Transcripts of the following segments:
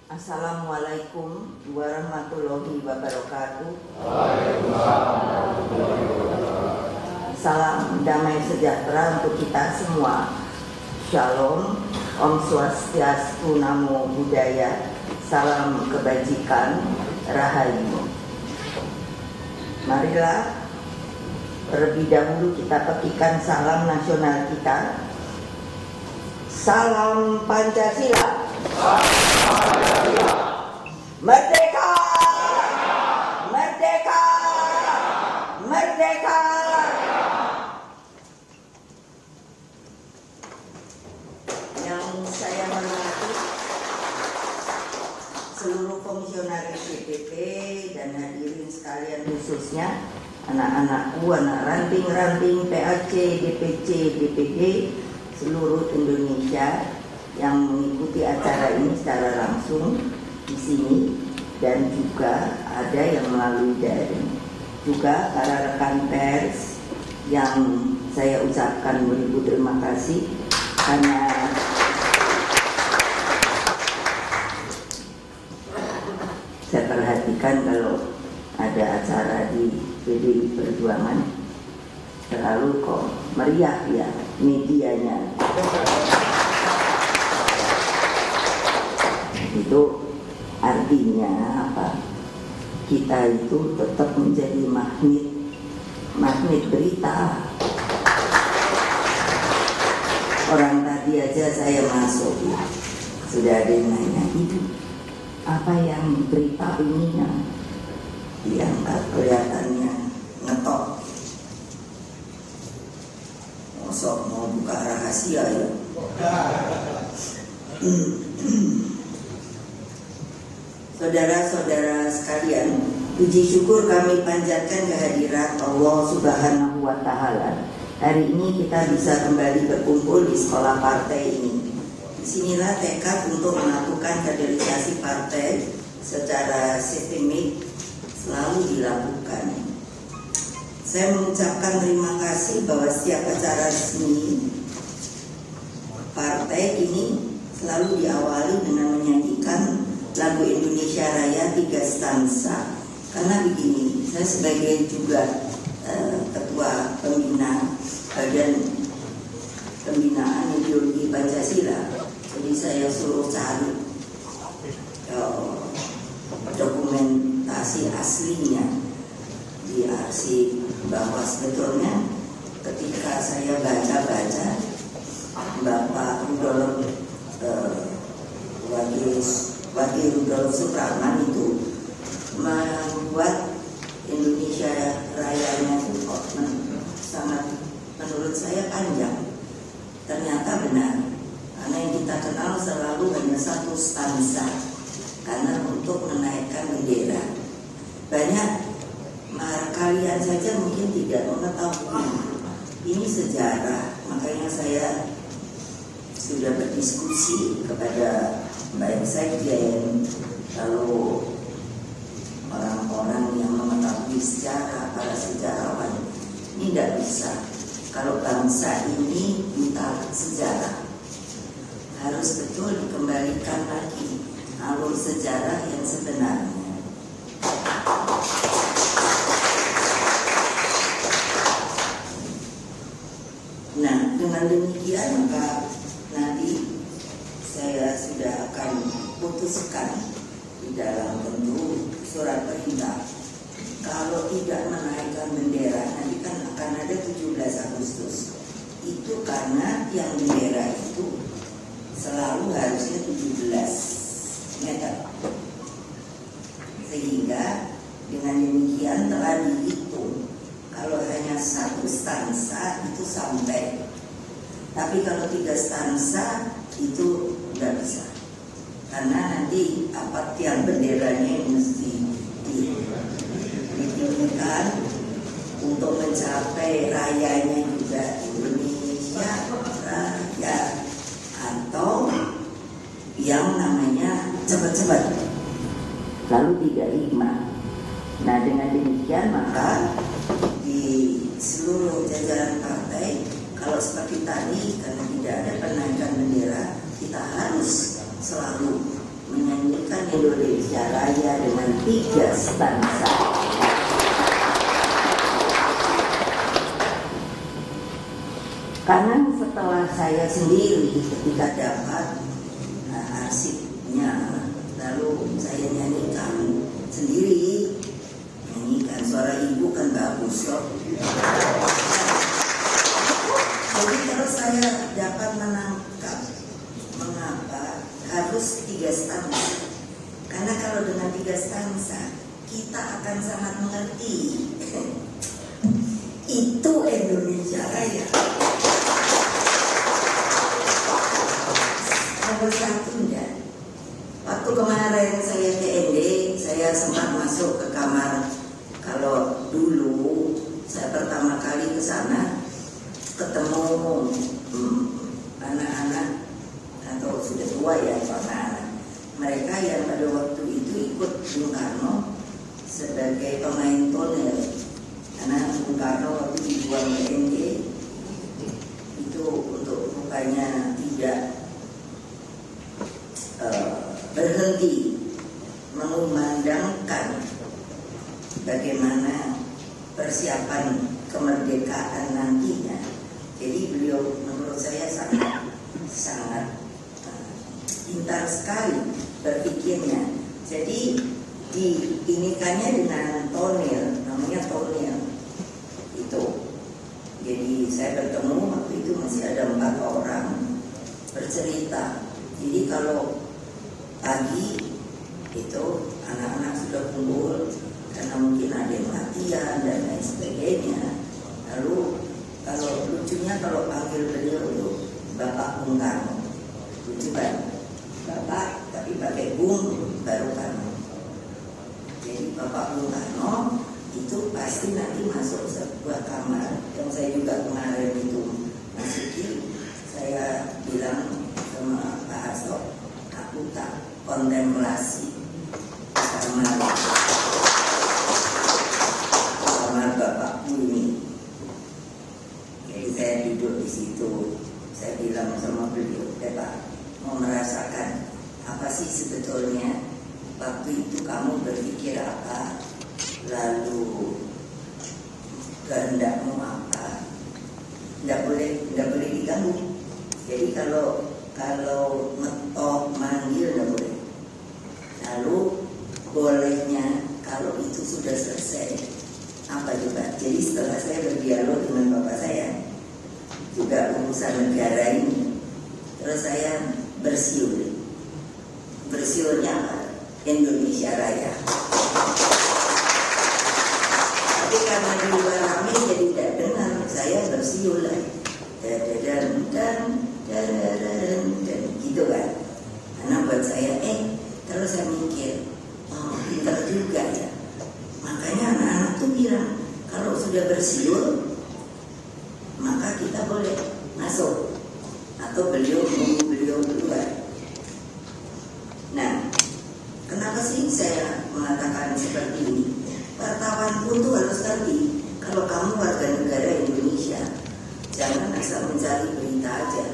Assalamualaikum warahmatullahi wabarakatuh. Salam damai sejahtera untuk kita semua. Shalom, Om Swastiastu, Namo Buddhaya, salam kebajikan, Rahayu. Marilah terlebih dahulu kita petikan salam nasional kita. Salam Pancasila. Merdeka! Merdeka! Merdeka! Yang saya hormati seluruh komisionaris DPP dan hadirin sekalian, khususnya anak-anakku, anak ranting-ranting PAC, DPC, DPD seluruh Indonesia yang mengikuti acara ini secara langsung di sini dan juga ada yang melalui daring. Juga para rekan pers yang saya ucapkan beribu terima kasih karena saya perhatikan kalau ada acara di PDI Perjuangan terlalu kok meriah ya medianya. Itu artinya apa? Kita itu tetap menjadi magnet berita. Orang tadi aja saya masuk ya, sudah ada yang nanya, itu apa yang di berita ini yang diangkat kelihatannya ngetok. Mosok mau buka rahasia ya. Saudara-saudara sekalian, puji syukur kami panjatkan kehadirat Allah Subhanahu wa Ta'ala. Hari ini kita bisa kembali berkumpul di sekolah partai ini. Disinilah tekad untuk melakukan kaderisasi partai secara sistemik selalu dilakukan. Saya mengucapkan terima kasih bahwa setiap acara resmi partai ini selalu diawali dengan menyanyikan lagu Indonesia Raya 3 stanza. Karena begini, saya sebagai juga ketua pembina badan pembinaan ideologi Pancasila, jadi saya suruh cari dokumentasi aslinya di arsip, bahwa sebetulnya ketika saya baca-baca Bapak Rudolf Wakil Rudolf Supratman itu membuat Indonesia Rayanya itu sangat, menurut saya panjang. Ternyata benar, karena yang kita kenal selalu hanya satu stanza, karena untuk menaikkan bendera. Banyak kalian saja mungkin tidak mengetahui ini sejarah, makanya saya sudah berdiskusi kepada baik sekjen, lalu orang-orang yang mengetahui sejarah, para sejarawan. Ini tidak bisa. Kalau bangsa ini buta sejarah, harus betul dikembalikan lagi alur sejarah yang sebenarnya. Nah, dengan demikian maka nanti saya sudah akan putuskan di dalam bentuk surat perintah. Kalau tidak menaikkan bendera, nanti kan akan ada 17 Agustus. Itu karena yang bendera itu selalu harusnya 17 meter. Sehingga dengan demikian telah dihitung kalau hanya satu stansa itu sampai. Tapi kalau 3 stansa itu nggak bisa, karena nanti apa tiang benderanya yang mesti ditinggikan untuk mencapai rayanya juga Indonesia Raya, atau yang namanya cepat-cepat lalu 35. Nah, dengan demikian maka di seluruh jajaran partai, kalau seperti tadi karena tidak ada penaikan bendera, kita harus selalu menyanyikan Indonesia Raya dengan 3 stanza. Karena setelah saya sendiri ketika dapat arsipnya, lalu saya nyanyikan sendiri, nyanyikan suara ibu kan bagus loh. Jadi kalau saya dapat menangkap mengapa harus 3 stanza, karena kalau dengan 3 stanza kita akan sangat mengerti itu Indonesia Raya. Nomor satunya, waktu kemarin saya ke ND, saya sempat masuk ke kamar. Kalau dulu saya pertama kali ke sana ketemu anak-anak atau sudah tua ya, anak-anak mereka yang pada waktu itu ikut Bung Karno sebagai pemain tonel, karena Bung Karno waktu dibuang ke ND itu untuk rupanya tidak berhenti mengumandangkan bagaimana persiapan kemerdekaan nantinya. Jadi beliau menurut saya sangat pintar sekali berpikirnya. Jadi diinikannya dengan tonel, namanya tonel itu. Jadi saya bertemu waktu itu masih ada 4 orang bercerita. Jadi kalau pagi itu anak-anak sudah kumpul karena mungkin ada yang latihan dan lain sebagainya. Lalu kalau lucunya kalau panggil beliau itu Bapak Bung Karno, lucu kan? Bapak tapi pakai Bung baru Karno. Jadi Bapak Bung Karno itu pasti nanti masuk sebuah kamar yang saya juga kemarin itu masuki. Saya bilang sama Pak Hasto, aku tak kontemplasi kamar bapakku ini. Jadi saya duduk di situ, saya bilang sama beliau, Pak, mau merasakan apa sih sebetulnya waktu itu kamu berpikir apa, lalu kehendakmu apa, nggak boleh diganggu. Jadi kalau ngetok manggil nggak boleh. Lalu bolehnya kalau itu sudah selesai apa juga. Jadi setelah saya berdialog dengan bapak saya juga urusan negara ini, terus saya bersiul. Bersiulnya apa? Indonesia Raya. Tapi karena di luar rame jadi tidak dengar, saya bersiul lagi. Dan gitu kan. Karena buat saya terus saya mikir, oh pintar juga ya. Makanya anak-anak tuh bilang kalau sudah bersiul maka kita boleh masuk, atau beliau keluar. Nah, kenapa sih saya mengatakan seperti ini? Wartawan pun tuh harus ngerti kalau kamu warga negara Indonesia, jangan asal mencari berita aja.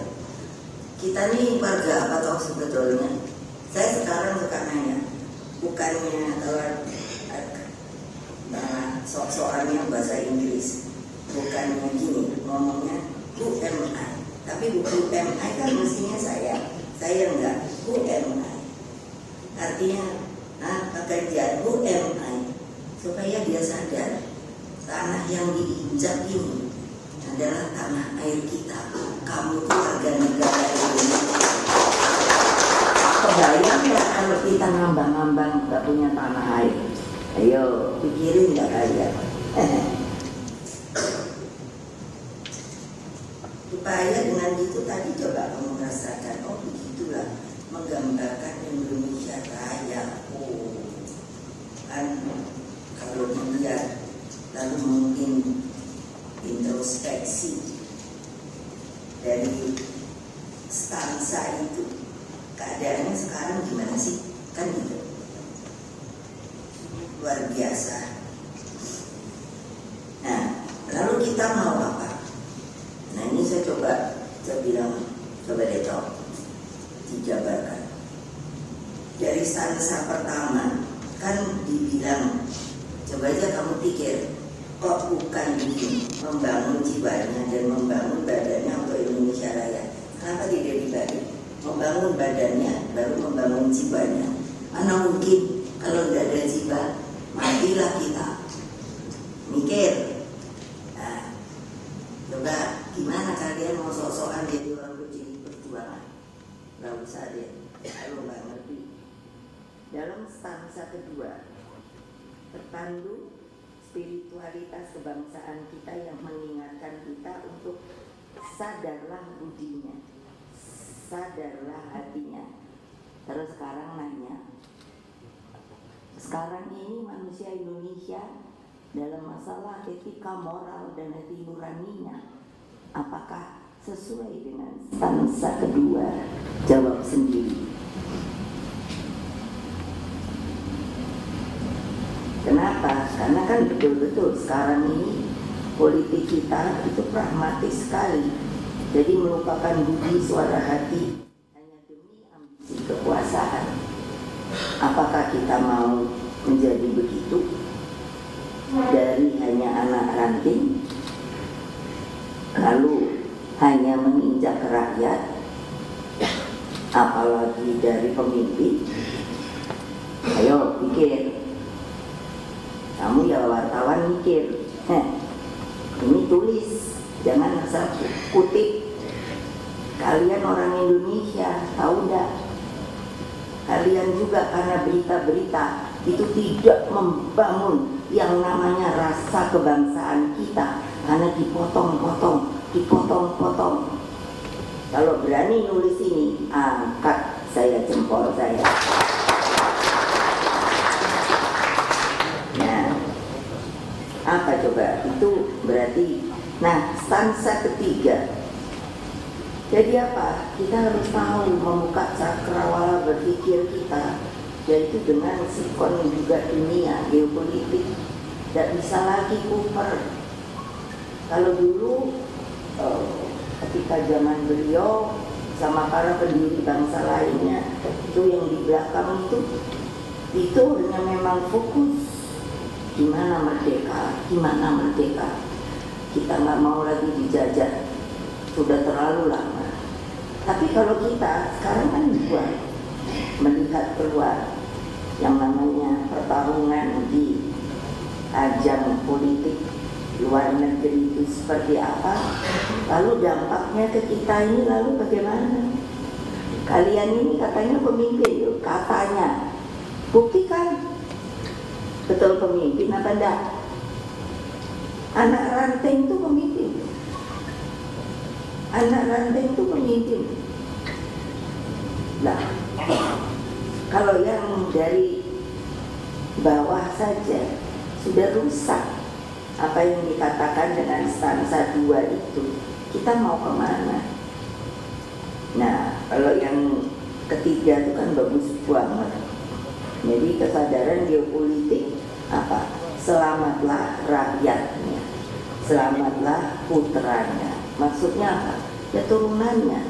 Kita nih warga apa toh sebetulnya? Saya sekarang suka nanya, bukannya kalau sok-sokannya bahasa Inggris, bukannya gini ngomongnya UMI, tapi UMI kan mestinya saya enggak UMI, artinya pekerjaan UMI supaya dia sadar tanah yang diinjak ini adalah tanah air kita. Kamu tuh warga negara Indonesia. Kebayang nggak kalau kita ngambang-ngambang nggak punya tanah air? Ayo pikirin nggak kalian? Supaya dengan itu tadi coba kamu merasakan, oh begitulah menggambarkan Indonesia Raya. Oh kan kalau melihat lalu mungkin introspeksi dari stansa itu, keadaannya sekarang gimana sih? Kan gitu luar biasa. Nah lalu kita mau apa? Nah ini saya bilang coba deh toh dijabarkan. dari stansa pertama kan dibilang, coba aja kamu pikir, kok bukan bikin membangun jiwanya dan membangun badannya untuk Indonesia Raya. Kenapa tidak dibalik? Membangun badannya baru membangun jiwanya. Mana mungkin kalau tidak ada jiwa, matilah kita. Mikir. Nah, coba gimana kalian mau sok-sokan jadi orang berjudi perjuangan? Gak usah deh, kalau nggak ngerti. Dalam stansa kedua, terpandu spiritualitas kebangsaan kita yang mengingatkan kita untuk sadarlah budinya, sadarlah hatinya. Terus sekarang nanya, sekarang ini manusia Indonesia dalam masalah etika moral dan hati nuraninya, apakah sesuai dengan stansa kedua? Jawab sendiri. Kenapa? Karena kan betul-betul sekarang ini politik kita itu pragmatis sekali. Jadi melupakan budi suara hati hanya demi ambisi kekuasaan. Apakah kita mau menjadi begitu? Dari hanya anak ranting, lalu hanya menginjak rakyat, apalagi dari pemimpin. Ayo pikir. Kamu ya wartawan mikir, ini tulis, jangan asal kutip. Kalian orang Indonesia, tahu enggak? Kalian juga karena berita-berita itu tidak membangun yang namanya rasa kebangsaan kita, karena dipotong-potong. Kalau berani nulis ini, angkat saya jempol saya. Apa coba? Itu berarti. Nah, stansa ketiga. Jadi apa? Kita harus tahu membuka cakrawala berpikir kita, yaitu dengan sikon juga dunia, geopolitik. Tidak bisa lagi kuper. Kalau dulu ketika zaman beliau sama para pendiri bangsa lainnya, itu yang di belakang itu hanya memang fokus gimana merdeka. Kita nggak mau lagi dijajah, sudah terlalu lama. Tapi kalau kita sekarang kan buat melihat keluar yang namanya pertarungan di ajang politik luar negeri itu seperti apa, lalu dampaknya ke kita ini lalu bagaimana? Kalian ini katanya pemimpin, katanya, buktikan. Betul pemimpin apa enggak? Anak ranting itu pemimpin. Nah, kalau yang dari bawah saja sudah rusak apa yang dikatakan dengan stansa 2 itu, kita mau kemana? Nah, kalau yang ketiga itu kan bagus banget. Jadi kesadaran geopolitik apa? Selamatlah rakyatnya, selamatlah putranya. Maksudnya apa? Ya turunannya,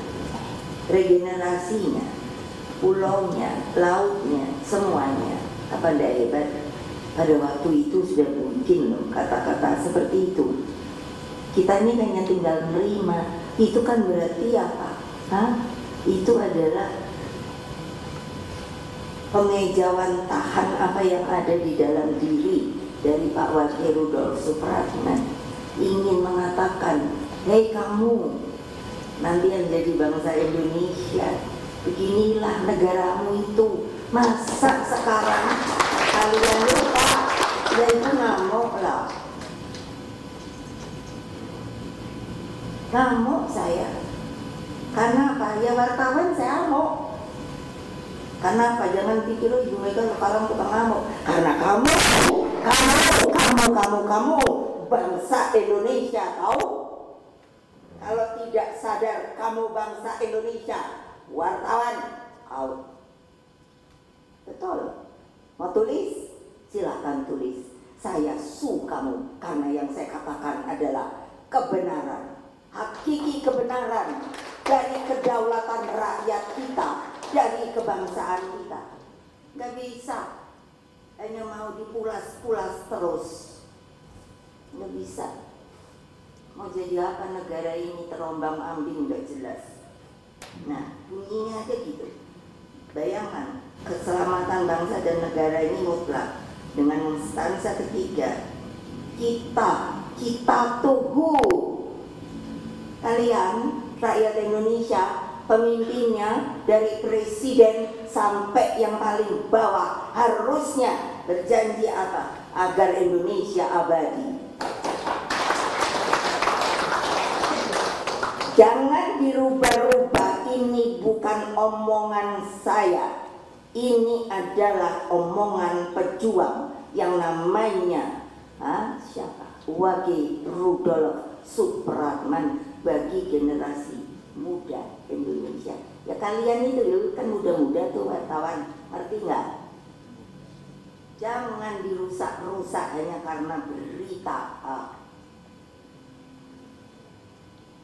regenerasinya, pulaunya, lautnya, semuanya. Apa ndak hebat? Pada waktu itu sudah mungkin loh kata-kata seperti itu. Kita ini hanya tinggal menerima. Itu kan berarti apa? Itu adalah pengejauhan tahan apa yang ada di dalam diri dari Pak Wage Rudolf Supratman, ingin mengatakan, hei kamu nanti yang jadi bangsa Indonesia, beginilah negaramu itu. Masa sekarang kalian lupa? Ya itu ngamuk lah, ngamuk saya. Karena apa? Ya wartawan saya ngamuk. Karena apa? Jangan pikir Ibu Mega sekarang tukang ngamuk. Karena kamu bangsa Indonesia, tahu? Kalau tidak sadar kamu bangsa Indonesia, wartawan out. Betul. Mau tulis? Silakan tulis. Saya su kamu karena yang saya katakan adalah kebenaran, hakiki kebenaran dari kedaulatan rakyat kita, dari kebangsaan kita. Nggak bisa, hanya mau dipulas-pulas terus. Nggak bisa. Mau jadi apa negara ini terombang-ambing nggak jelas. Nah, bunyinya aja gitu. Bayangkan, keselamatan bangsa dan negara ini mutlak. Dengan stansa ketiga, kita tuhu. Kalian, rakyat Indonesia, pemimpinnya dari presiden sampai yang paling bawah harusnya berjanji apa? Agar Indonesia abadi. Jangan dirubah-rubah, ini bukan omongan saya. Ini adalah omongan pejuang yang namanya siapa? Wage Rudolf Supratman bagi generasi muda Indonesia. Ya kalian itu kan muda-muda tuh wartawan, ngerti nggak? Jangan dirusak-rusak hanya karena berita.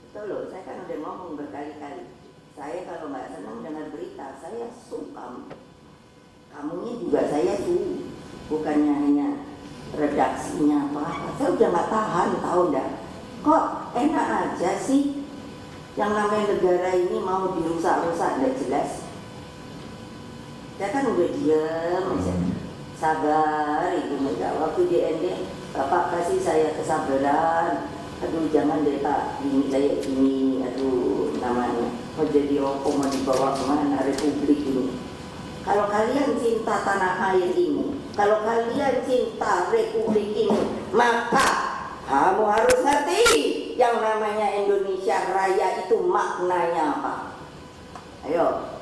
Betul loh, saya kan udah ngomong berkali-kali. Saya kalau nggak senang dengar berita, saya sungkan. Kamunya juga saya tuh, bukannya hanya redaksinya apa. Saya udah nggak tahan, tahu nggak? Kok enak aja sih yang namanya negara ini mau dirusak-rusak, nggak jelas. Saya kan udah diam aja, sabar itu enggak. Waktu di ND, Bapak kasih saya kesabaran. Aduh jangan deh Pak, ini kayak gini, aduh namanya mau jadi apa, mau dibawa kemana Republik ini. Kalau kalian cinta tanah air ini, kalau kalian cinta Republik ini, maka kamu harus ngerti yang namanya Indonesia Raya itu maknanya apa. Ayo,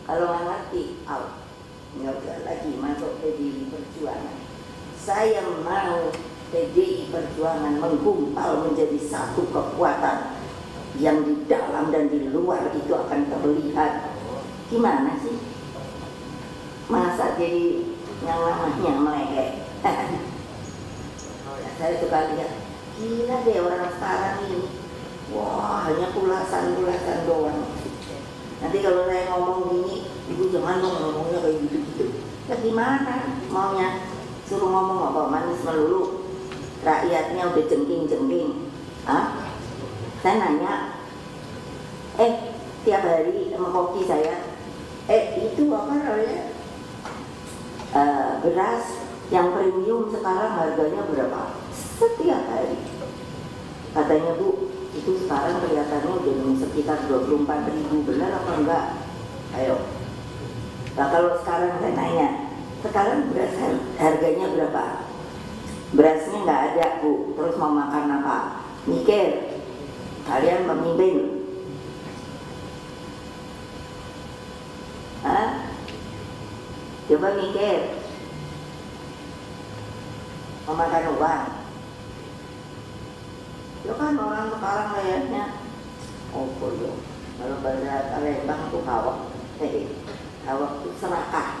kalau nggak ngerti, out, nggak usah lagi masuk PDI Perjuangan. Saya mau PDI Perjuangan menggumpal menjadi satu kekuatan yang di dalam dan di luar itu akan terlihat. Gimana sih? Masa jadi yang namanya meleleh? Saya suka lihat, gila deh orang sekarang ini. Wah, hanya pulasan-pulasan doang. Nanti kalau saya ngomong gini, ibu jangan dong ngomongnya kayak gitu-gitu. Ya gimana maunya? Suruh ngomong apa manis melulu. Rakyatnya udah jengking-jengking. Saya nanya, tiap hari sama koki saya, itu apa namanya? Beras yang premium sekarang harganya berapa? Setiap hari. Katanya Bu, itu sekarang kelihatannya udah sekitar 24.000, benar apa enggak? Ayo. Nah kalau sekarang saya nanya, sekarang beras harganya berapa? Berasnya nggak ada Bu, terus mau makan apa? Mikir, kalian pemimpin. Coba mikir, mau makan uang. Ya kan orang sekarang kayaknya, kalau bahasa Palembang tuh kawak itu serakah.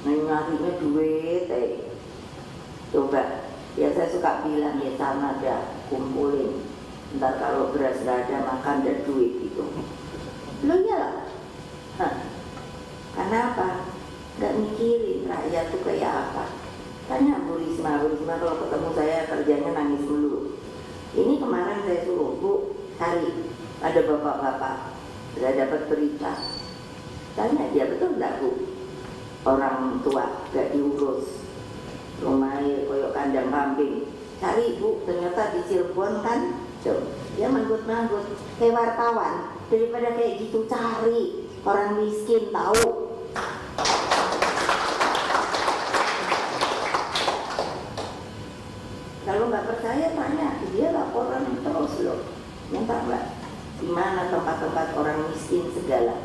Nyarinya duit, Coba, ya saya suka bilang ya sama aja, kumpulin. Ntar kalau beras gak ada makan dan duit itu. Lo ya lah. Kenapa? Gak mikirin rakyat tuh kayak apa. Tanya Bu Risma kalau ketemu saya kerjanya nangis dulu. Ini kemarin saya suruh, Bu, cari ada bapak-bapak, sudah dapat berita. Tanya dia, betul gak Bu? Orang tua gak diurus. Rumahnya koyok kandang kambing. Cari Bu, ternyata di Cirebon kan. Dia manggut-manggut kayak wartawan. Daripada kayak gitu cari orang miskin tahu. Kalau nggak percaya tanya, dia laporan terus loh. Minta Mbak, di mana tempat-tempat orang miskin segala.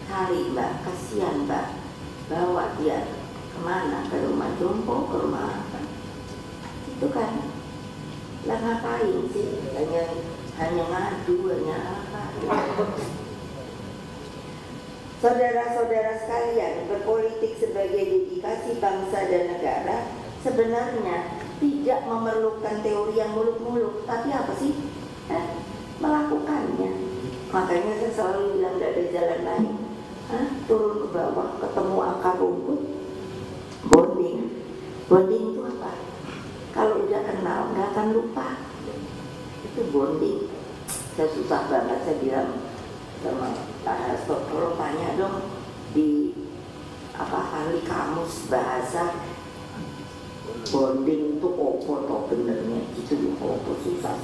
Cari Mbak, kasihan Mbak. Bawa dia kemana? Ke rumah jompo, ke rumah apa? Itu kan. Lah ngapain sih? Hanya ngadu, hanya apa? Saudara-saudara sekalian, berpolitik sebagai dedikasi bangsa dan negara sebenarnya tidak memerlukan teori yang muluk-muluk, tapi apa sih? Melakukannya. Makanya saya selalu bilang tidak ada jalan lain. turun ke bawah ketemu akar rumput, bonding. Bonding itu apa? Kalau udah kenal nggak akan lupa. Itu bonding. Saya susah banget, saya bilang sama Pak Hasto, kalau tanya dong di ahli kamus bahasa, bonding itu opo toh benernya gitu, opo susah.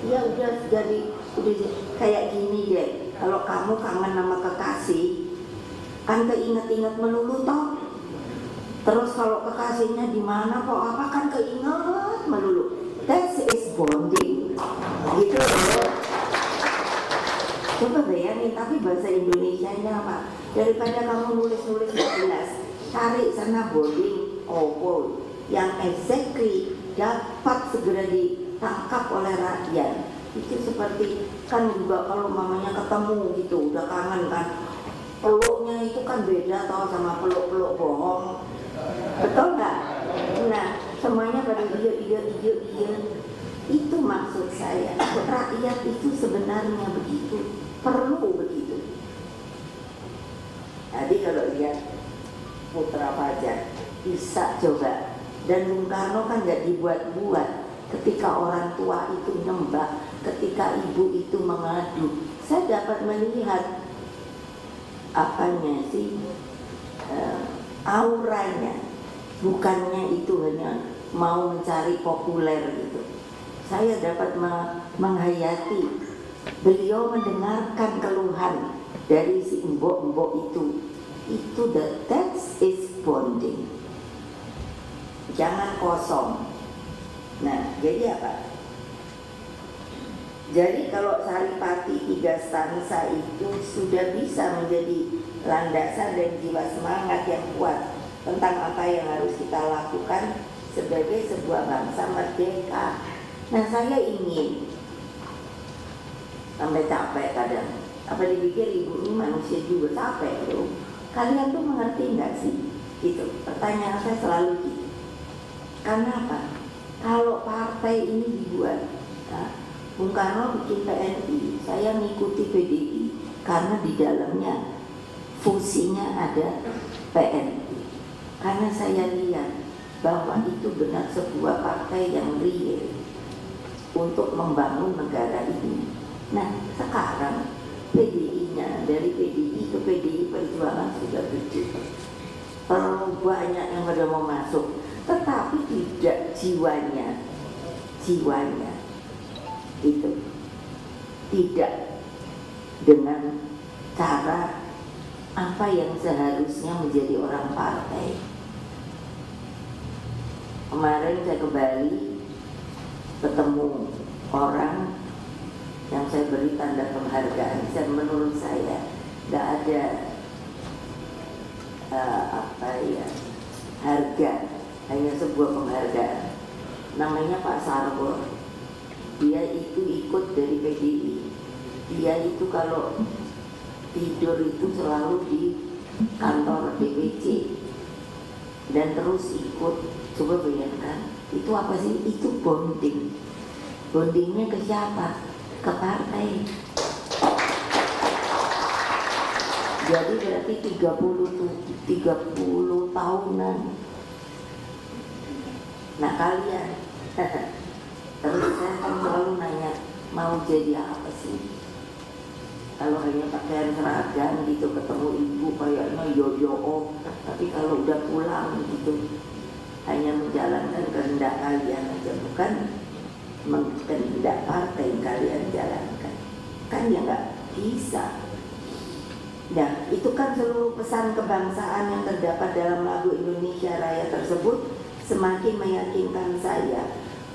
Ya udah jadi udah kayak gini deh. Kalau kamu kangen sama kekasih, kan keinget-inget melulu toh. Terus kalau kekasihnya di mana kok apa kan keinget melulu. That is bonding. Gitu. Coba bayangin, tapi bahasa Indonesianya apa? Daripada kamu nulis-nulis gak jelas, cari sana bonding opo yang exactly dapat segera ditangkap oleh rakyat. Itu seperti kan juga kalau mamanya ketemu gitu, udah kangen kan, peluknya itu kan beda tau sama peluk-peluk bohong, betul nggak? Nah semuanya pada iya. Itu maksud saya, rakyat itu sebenarnya begitu, perlu begitu. Jadi kalau lihat Putra Fajar bisa coba, dan Bung Karno kan nggak dibuat-buat. Ketika orang tua itu nyembah, ketika ibu itu mengadu, saya dapat melihat apanya sih, auranya. Bukannya itu hanya mau mencari populer gitu. Saya dapat menghayati beliau mendengarkan keluhan dari si embok-embok itu. Itu that is bonding. Jangan kosong. Nah, jadi apa? Jadi kalau Saripati 3 stansa itu sudah bisa menjadi landasan dan jiwa semangat yang kuat tentang apa yang harus kita lakukan sebagai sebuah bangsa merdeka. Nah, saya ingin, sampai capek kadang, apa dipikir ibu ini manusia juga capek loh. Kalian tuh mengerti nggak sih? Gitu. Pertanyaan saya selalu gitu. Karena apa? Kalau partai ini dibuat, Bung Karno bikin PNI, saya mengikuti PDI karena di dalamnya fusinya ada PNI. Karena saya lihat bahwa itu benar sebuah partai yang real untuk membangun negara ini. Nah, sekarang PDI-nya dari PDI ke PDI Perjuangan sudah gede. Terlalu banyak yang pada mau masuk, tetapi tidak jiwanya itu tidak dengan cara apa yang seharusnya menjadi orang partai. Kemarin saya ke Bali, ketemu orang yang saya beri tanda penghargaan. Dan menurut saya tidak ada harga, hanya sebuah penghargaan. Namanya Pak Sarwo. Dia itu ikut dari PDI. Dia itu kalau tidur itu selalu di kantor DPC dan terus ikut. Coba bayangkan, itu apa sih? Itu bonding. Bondingnya ke siapa? Ke partai. Jadi berarti 30 tahunan. Nah kalian terus saya kan selalu nanya, mau jadi apa sih? Kalau hanya pakaian seragam gitu, ketemu ibu kayaknya yo-yo, tapi kalau udah pulang gitu hanya menjalankan kehendak kalian aja, bukan kehendak partai yang kalian jalankan. Kan ya nggak bisa. Nah, itu kan seluruh pesan kebangsaan yang terdapat dalam lagu Indonesia Raya tersebut semakin meyakinkan saya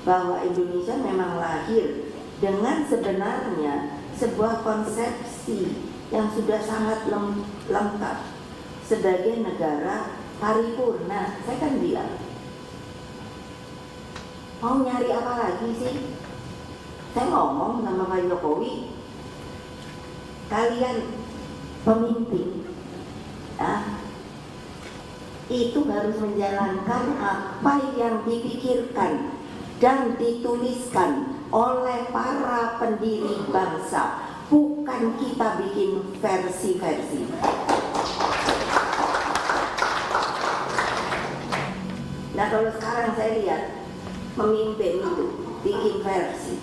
bahwa Indonesia memang lahir dengan sebenarnya sebuah konsepsi yang sudah sangat lengkap sebagai negara paripurna. Saya kan bilang, mau nyari apa lagi sih? Saya ngomong sama Pak Jokowi, kalian pemimpin itu harus menjalankan apa yang dipikirkan dan dituliskan oleh para pendiri bangsa, bukan kita bikin versi-versi. Nah kalau sekarang saya lihat pemimpin itu bikin versi,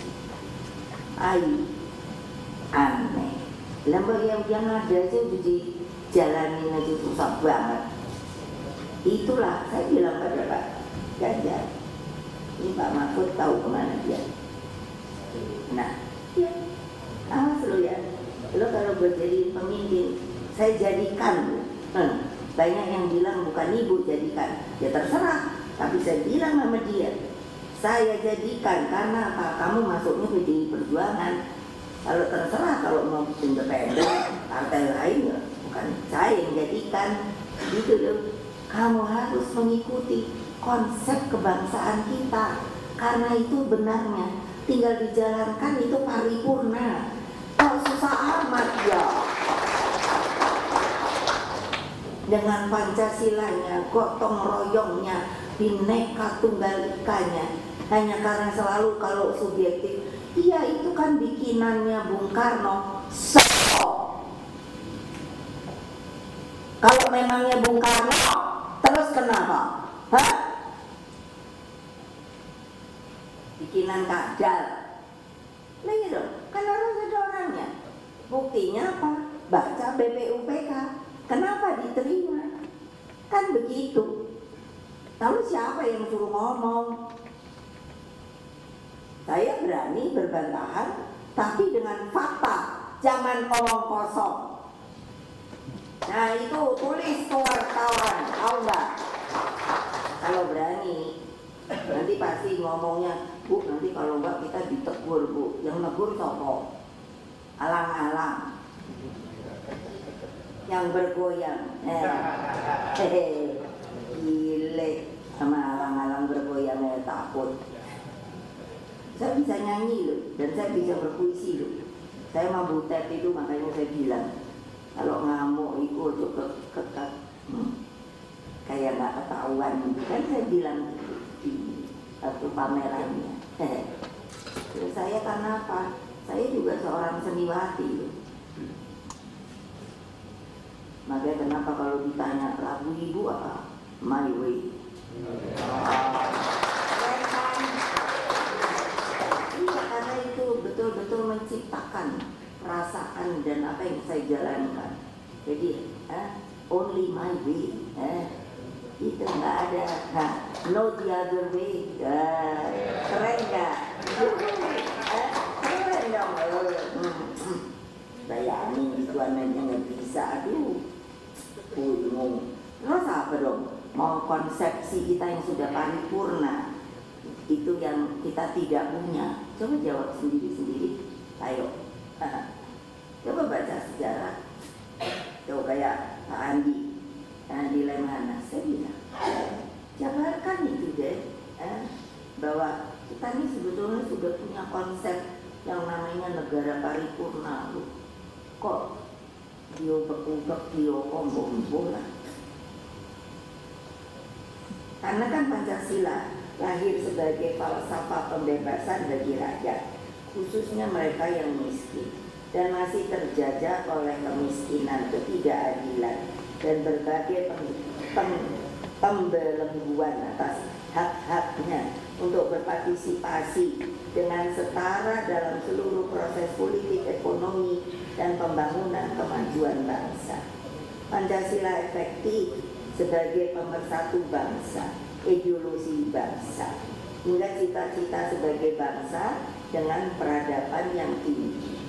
ayo aneh. Lembar yang ada aja udah dijalanin aja susah banget. Itulah saya bilang pada Pak Ganjar, ini Pak Mahfud tahu kemana dia. Nah, ya, awas lo ya, lo kalau gue jadi pemimpin, saya jadikan. Banyak yang bilang bukan ibu jadikan, ya terserah. Tapi saya bilang sama dia, saya jadikan karena apa? Kamu masuknya PDI Perjuangan. Kalau terserah, kalau mau independen, partai lain ya, bukan saya yang jadikan. Gitu loh. Kamu harus mengikuti konsep kebangsaan kita, karena itu benarnya. Tinggal dijalankan, itu paripurna. Kok susah amat ya? Dengan Pancasilanya, gotong royongnya, Bhinneka Tunggal Ikanya, hanya karena selalu kalau subjektif, iya itu kan bikinannya Bung Karno. Kalau memangnya Bung Karno, terus kenapa? Hah? Bikinan Kadal. Nah iya dong, kan harus ada orangnya. Buktinya apa? Baca BPUPK. Kenapa diterima? Kan begitu. Lalu siapa yang suruh ngomong? Saya berani berbantahan, tapi dengan fakta, jangan omong kosong. Nah itu tulis ke wartawan, tahu nggak? Kalau berani, nanti pasti ngomongnya, Bu, nanti kalau nggak kita ditegur, Bu. Yang negur sopo, alang-alang, yang bergoyang, gile sama alang-alang bergoyang, takut. Saya bisa nyanyi loh, dan saya bisa berpuisi loh. Saya mau butet itu, makanya saya bilang, kalau ngamuk itu untuk kekat, kayak nggak ketahuan, kan saya bilang di satu pamerannya. Terus saya karena apa? Saya juga seorang seniwati loh. Makanya kenapa kalau ditanya lagu ibu apa? My Way. Iya, karena itu betul-betul menciptakan, rasakan dan apa yang saya jalankan. Jadi only my way. Itu nggak ada. Nah, no the other way. Keren nggak? Keren dong. Bayangin itu anaknya nggak bisa. Aduh, bingung. Terus apa dong? Mau konsepsi kita yang sudah paripurna, itu yang kita tidak punya. Coba jawab sendiri-sendiri. Ayo, coba baca sejarah. Coba kayak Pak Andi Lemhana, saya bilang, jabarkan itu deh, bahwa kita ini sebetulnya sudah punya konsep yang namanya negara paripurna. Kok diobek-ubek, diombong-ombong. Karena kan Pancasila lahir sebagai falsafah pembebasan bagi rakyat, khususnya mereka yang miskin dan masih terjajah oleh kemiskinan, ketidakadilan, dan berbagai pembelengguan atas hak-haknya untuk berpartisipasi dengan setara dalam seluruh proses politik, ekonomi, dan pembangunan kemajuan bangsa. Pancasila efektif sebagai pemersatu bangsa, ideologi bangsa, hingga cita-cita sebagai bangsa dengan peradaban yang tinggi.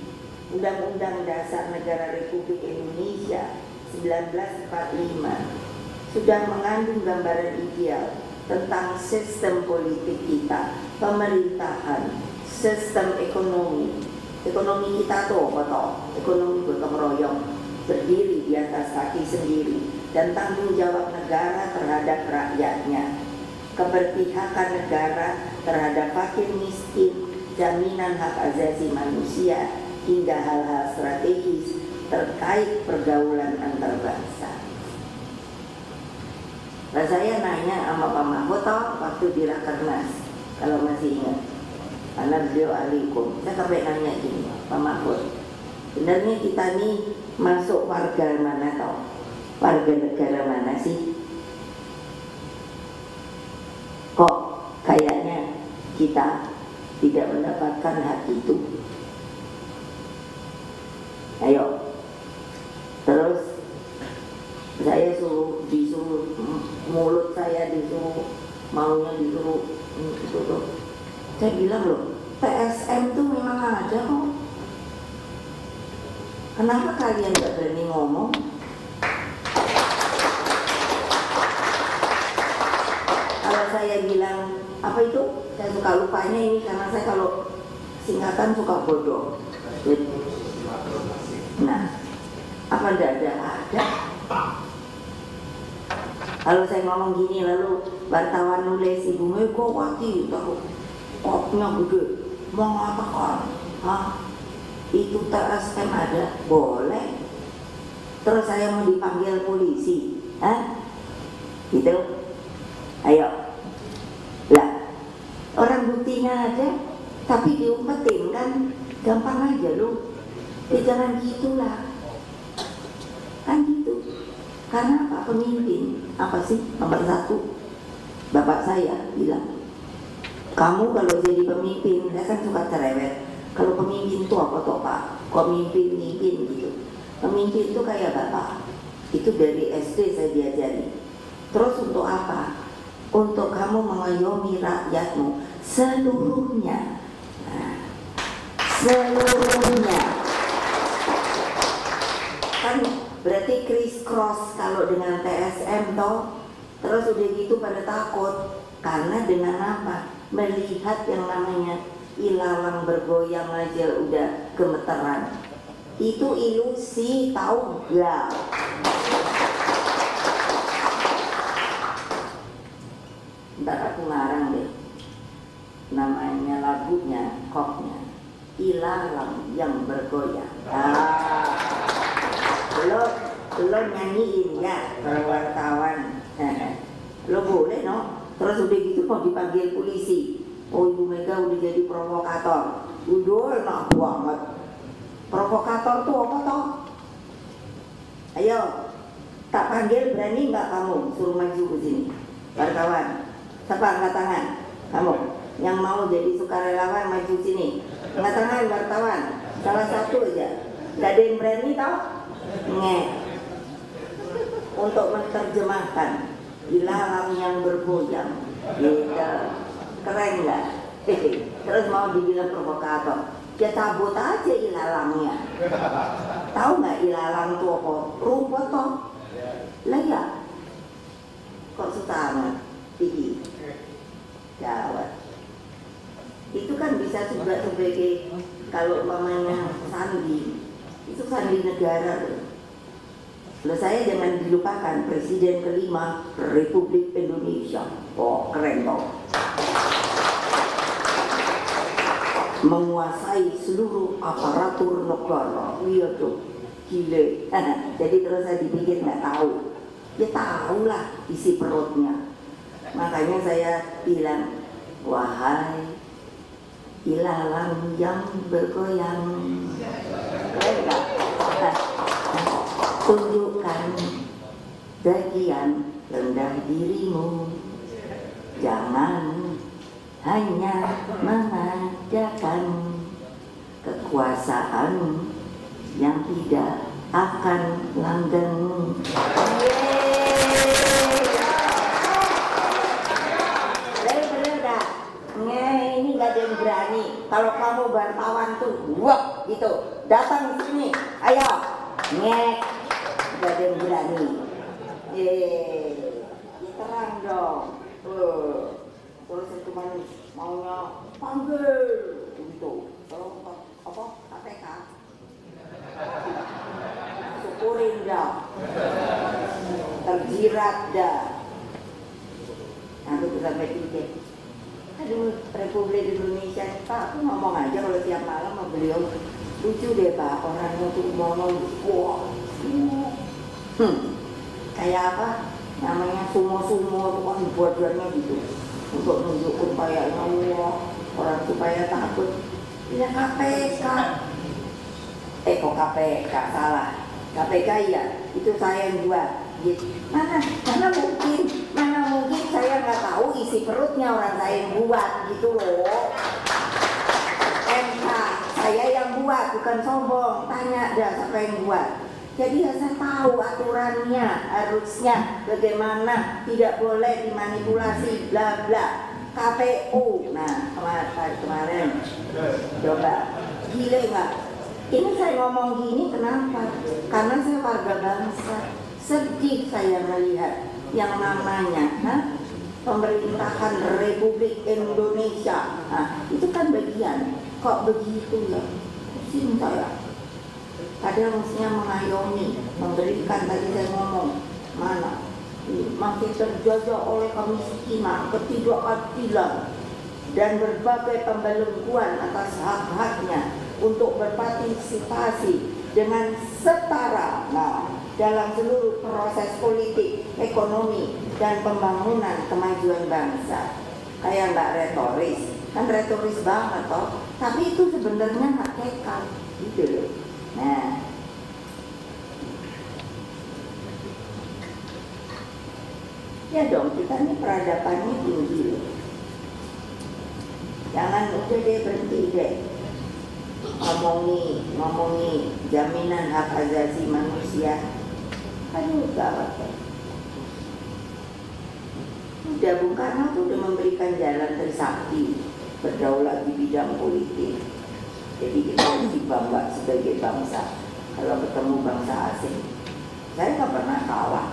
Undang-Undang Dasar Negara Republik Indonesia 1945 sudah mengandung gambaran ideal tentang sistem politik kita, pemerintahan, sistem ekonomi. Ekonomi kita tuh apa toh? Ekonomi gotong royong, berdiri di atas kaki sendiri, dan tanggung jawab negara terhadap rakyatnya, keberpihakan negara terhadap fakir miskin, jaminan hak asasi manusia, hingga hal-hal strategis terkait pergaulan antar bangsa. Nah, saya nanya sama Pak Mahfud waktu di Rakernas, kalau masih ingat, karena beliau ahli hukum. Saya sampai nanya gini, Pak Mahfud, sebenarnya kita nih masuk warga mana tau? Warga negara mana sih? Kok kayaknya kita tidak mendapatkan hak itu? Ayo, terus saya disuruh mulut saya disuruh, maunya disuruh tutup. Saya bilang loh, TSM tuh memang ada kok. Kenapa kalian gak berani ngomong? Kalau saya bilang apa itu, saya suka lupanya ini karena saya kalau singkatan suka bodoh. Nah, apa ada? Kalau saya ngomong gini lalu wartawan nulis Ibu Megawati tahu kopnya gede mengatakan, itu TSM ada, boleh. Terus saya mau dipanggil polisi, gitu. Ayo, lah orang buktinya ada, tapi diumpetin kan gampang aja lu. Jangan gitulah, kan gitu. Karena Pak Pemimpin apa sih nomor satu? Bapak saya bilang, kamu kalau jadi pemimpin, saya kan suka cerewet. Kalau pemimpin itu apa toh Pak? Kok mimpin gitu. Pemimpin itu kayak Bapak. Itu dari SD saya diajari. Terus untuk apa? Untuk kamu mengayomi rakyatmu seluruhnya. Nah, seluruhnya. Kan berarti criss cross kalau dengan TSM toh. Terus udah gitu pada takut. Karena dengan apa? Melihat yang namanya ilalang bergoyang aja udah gemeteran. Itu ilusi, tahu nggak? Ntar aku ngarang deh. Namanya lagunya, koknya, ilalang yang bergoyang. Lo nyanyiin ya, wartawan. Lo boleh no? Terus udah gitu mau dipanggil polisi. Oh Ibu Mega udah jadi provokator. Udah enak banget. Provokator tuh apa toh? Ayo, tak panggil berani nggak kamu suruh maju ke sini? Wartawan, siapa angkat tangan? Kamu yang mau jadi sukarelawan maju sini. Angkat tangan wartawan. Salah satu aja. Gak ada yang berani tau? Untuk menerjemahkan ilalang yang bergoyang. Gitu. Keren nggak? Terus mau dibilang provokator, dia cabut aja ilalangnya. Tahu nggak ilalang tuh apa? Rumput toh. Lah ya, kok susah amat? Gawat. Itu kan bisa juga sebagai kalau umpamanya sandi, itu sandi negara. Loh saya jangan dilupakan Presiden kelima Republik Indonesia. Oh keren toh. Menguasai seluruh aparatur negara. Iya tuh, gile. Jadi terus saya dipikir nggak tahu. Ya tahu lah isi perutnya. Makanya saya bilang, wahai ilalang yang bergoyang, keren nggak? Tunjukkan bagian rendah dirimu. Jangan hanya mengadakan kekuasaan yang tidak akan langgeng. Bener gak? Ini gak ada yang berani. Kalau kamu wartawan tuh, wah gitu, datang ke sini, ayo, gak ada yang berani. Terang dong. Terus cuma maunya panggil gitu. Terus apa? KPK. Syukurin dah. Terjirat dah. Aku tuh sampai pikir, aduh Republik Indonesia, Pak, aku ngomong aja kalau tiap malam sama beliau. Lucu deh Pak, orangnya tuh ngomong, wah, kayak apa? Namanya sumo-sumo tuh kan buatnya gitu untuk nunjukin kayaknya wah orang supaya takut. Ya KPK, kok KPK salah, KPK ya itu saya yang buat. Gitu. Mana mungkin saya nggak tahu isi perutnya orang saya yang buat gitu loh. MK saya yang buat, bukan sombong. Tanya dah siapa yang buat. Jadi ya saya tahu aturannya, harusnya bagaimana, tidak boleh dimanipulasi, bla bla. KPU, nah kemarin coba gile nggak? Ini saya ngomong gini kenapa? Karena saya warga bangsa. Sedih saya melihat yang namanya pemerintahan Republik Indonesia. Nah, itu kan bagian. Kok begitu ya? Pusing saya. Padahal mestinya mengayomi, memberikan, tadi saya ngomong, mana? Masih terjajah oleh kemiskinan, ketidakadilan, dan berbagai pembelengguan atas hak-haknya untuk berpartisipasi dengan setara dalam seluruh proses politik, ekonomi, dan pembangunan kemajuan bangsa. Kayak nggak retoris, kan retoris banget toh, tapi itu sebenarnya hakikat gitu loh. Nah, ya dong, kita ini peradabannya tinggi loh. Jangan udah deh, berhenti deh ngomongi jaminan hak asasi manusia. Aduh, gawat ya. Udah Bung Karno tuh udah memberikan jalan Trisakti berdaulat di bidang politik. Jadi kita harus bangga sebagai bangsa kalau ketemu bangsa asing. Saya nggak pernah kalah,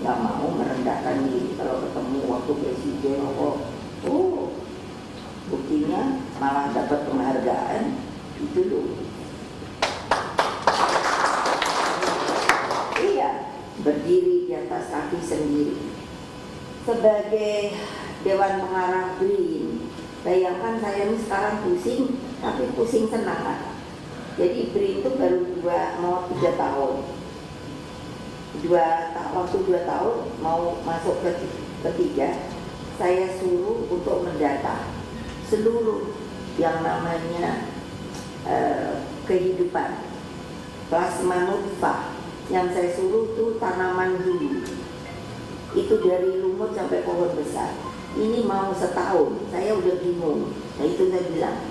nggak mau merendahkan diri kalau ketemu waktu presiden. Buktinya malah dapat penghargaan itu loh. Iya, berdiri di atas kaki sendiri. Sebagai Dewan Pengarah BRIN, bayangkan saya ini sekarang pusing, tapi pusing senang kan? Jadi BRIN itu baru 3 tahun. Waktu 2 tahun mau masuk ke ketiga, saya suruh untuk mendata seluruh yang namanya kehidupan plasma nutfah. Yang saya suruh tuh tanaman dulu, itu dari lumut sampai pohon besar. Ini mau setahun, saya udah bingung. Nah itu saya bilang,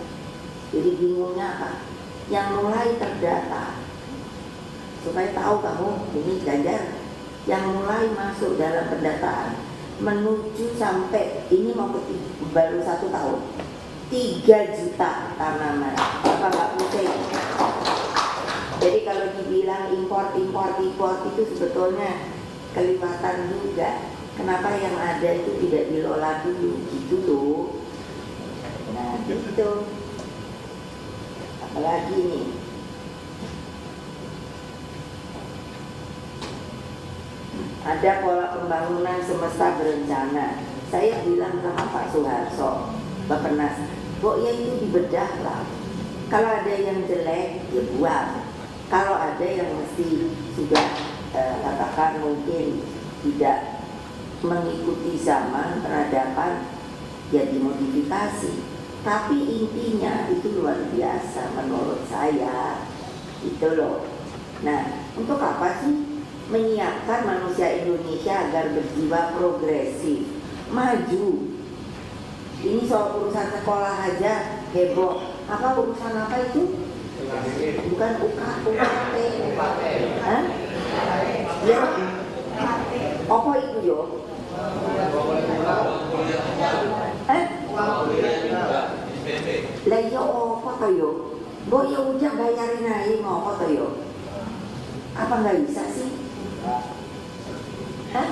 jadi bingungnya apa? Yang mulai terdata, supaya tahu kamu ini Ganjar, yang mulai masuk dalam pendataan menuju sampai ini mau baru 1 tahun, 3 juta tanaman. Apa nggak pusing? Jadi kalau dibilang import itu sebetulnya kelipatan juga. Kenapa yang ada itu tidak diolah dulu gitu loh. Nah gitu. Apalagi nih, ada pola pembangunan semesta berencana. Saya bilang sama Pak Soeharto, Bappenas, ya itu dibedah lah. Kalau ada yang jelek, ya buang. Kalau ada yang mesti sudah katakan mungkin tidak mengikuti zaman peradaban, ya dimodifikasi. Tapi intinya itu luar biasa menurut saya, itu loh. Nah, untuk apa sih menyiapkan manusia Indonesia agar berjiwa progresif, maju? Ini soal urusan sekolah aja heboh. Apa urusan apa itu? Bukan UKT. Hah? Ya. Apa itu yo? Lah yo apa to yo? Mbok yo udah bayarin aja ngopo to yo? Apa nggak bisa sih? Hah?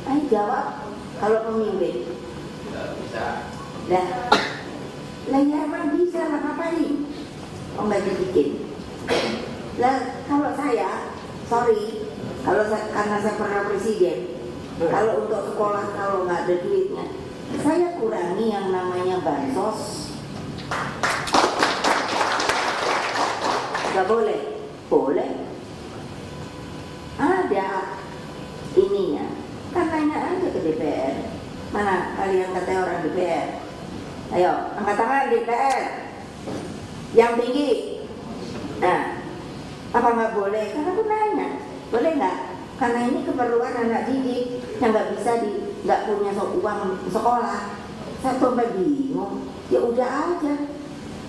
Ayo jawab kalau pemimpin. Lah ya emang bisa lah, ngapain? Nggak dibikin. Lah kalau saya, sorry, karena saya pernah presiden, kalau untuk sekolah kalau nggak ada duitnya, saya kurangi yang namanya bansos. Nggak boleh? Boleh. Ada ininya. Kan nanya aja ke DPR. Mana kalian katanya orang DPR? Ayo, angkat tangan DPR. Yang tinggi. Nah, apa nggak boleh? Karena aku nanya, boleh nggak? Karena ini keperluan anak didik yang nggak punya uang sekolah. Saya coba bingung. Ya udah aja.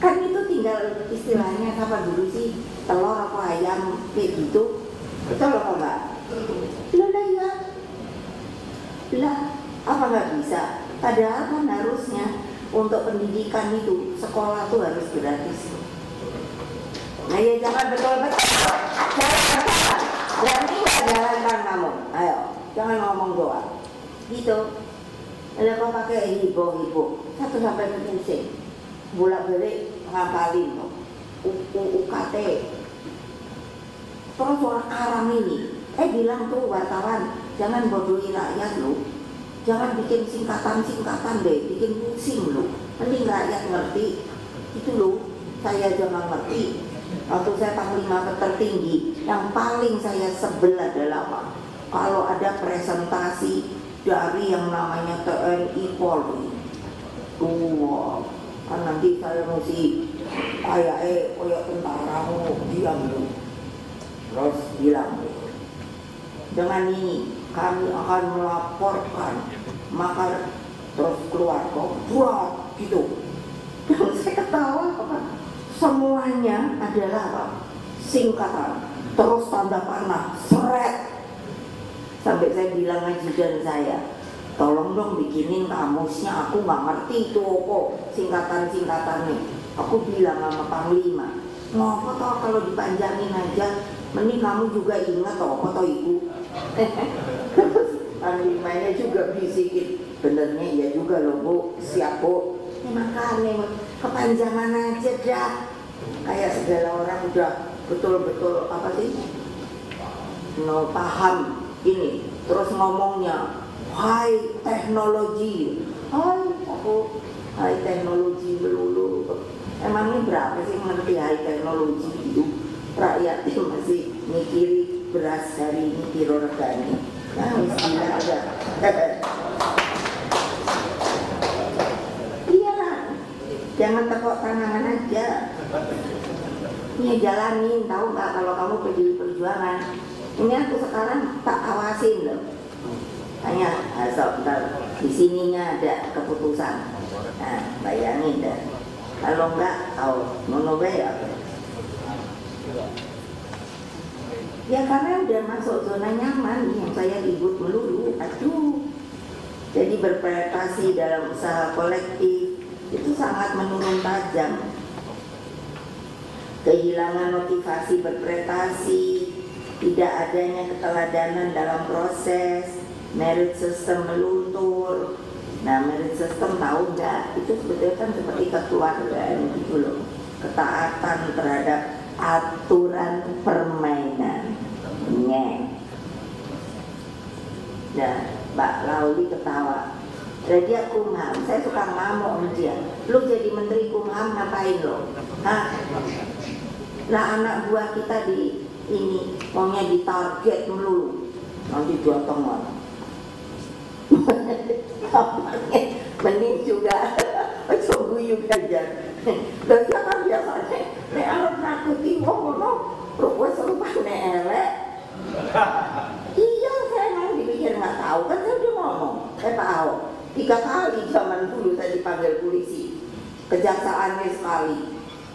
Kan itu tinggal istilahnya apa dulu sih, telur apa ayam kayak gitu. Betul apa enggak? Lah ya. Lah, apa nggak bisa? Padahal kan harusnya untuk pendidikan itu sekolah tuh harus gratis. Nah ya jangan betul-betul. Berarti nggak jalankan kamu. Ayo, jangan ngomong doang. Gitu. Ada kau pakai hibo-hibo 1 sampai 10 pusing. Bolak-balik ngapalin tuh. UKT. Terus orang karam ini. Bilang tuh wartawan, jangan bodohi rakyat lu. Jangan bikin singkatan-singkatan deh, bikin pusing lu. Mending rakyat ngerti. Itu lu, saya jangan ngerti. Waktu saya panglima tertinggi, yang paling saya sebel adalah apa? Kalau ada presentasi dari yang namanya TNI Polri. Kan nanti saya mesti kayak tentara diam lu. Terus bilang, dengan ini kami akan melaporkan, maka terus keluar kok buat gitu. Dan saya ketawa apa? Semuanya adalah apa? Singkatan, terus tanda panah, seret. Sampai saya bilang ajudan saya, tolong dong bikinin kamusnya, aku nggak ngerti itu kok singkatan-singkatannya. Aku bilang sama Panglima, ngapa toh kalau dipanjangin aja, mending kamu juga ingat toh foto ibu. Panglimanya juga bisikin, benernya iya juga loh bu, siap bu. Makanya kepanjangan aja dah, kayak segala orang udah betul-betul apa sih, paham ini. Terus ngomongnya high teknologi, high teknologi melulu. Emangnya berapa sih mengerti high teknologi itu? Rakyat itu masih mikiri beras hari ini kilo regani. Nah, istilah aja. Iya, jangan tepuk tangan aja. Ini jalanin, tahu nggak kalau kamu pergi perjuangan. Ini aku sekarang tak awasin loh. Hanya ntar di sininya ada keputusan. Nah, bayangin dah. Kalau enggak, mau ya. Ya karena udah masuk zona nyaman yang saya ribut melulu. Aduh. Jadi berprestasi dalam usaha kolektif itu sangat menurun tajam. Kehilangan motivasi berprestasi, tidak adanya keteladanan dalam proses, merit system meluntur. Nah, merit system tahu nggak? Itu sebetulnya kan seperti kekeluargaan gitu loh. Ketaatan terhadap aturan permainan. Nah, Mbak Lauli ketawa. Jadi Kumham, saya suka ngamuk sama dia. Lu jadi menteri Kumham ngapain lo? Hah? Nah, anak buah kita di ini maunya ditarget melulu. Nanti jotong mana? Mending juga coba juga aja. Dan kan biasanya nek arep nakuti wong ngono, wis rupane elek. Iya, saya memang dipikir nggak tahu kan saya udah ngomong. Saya tahu 3 kali zaman dulu saya dipanggil polisi, kejaksaannya sekali.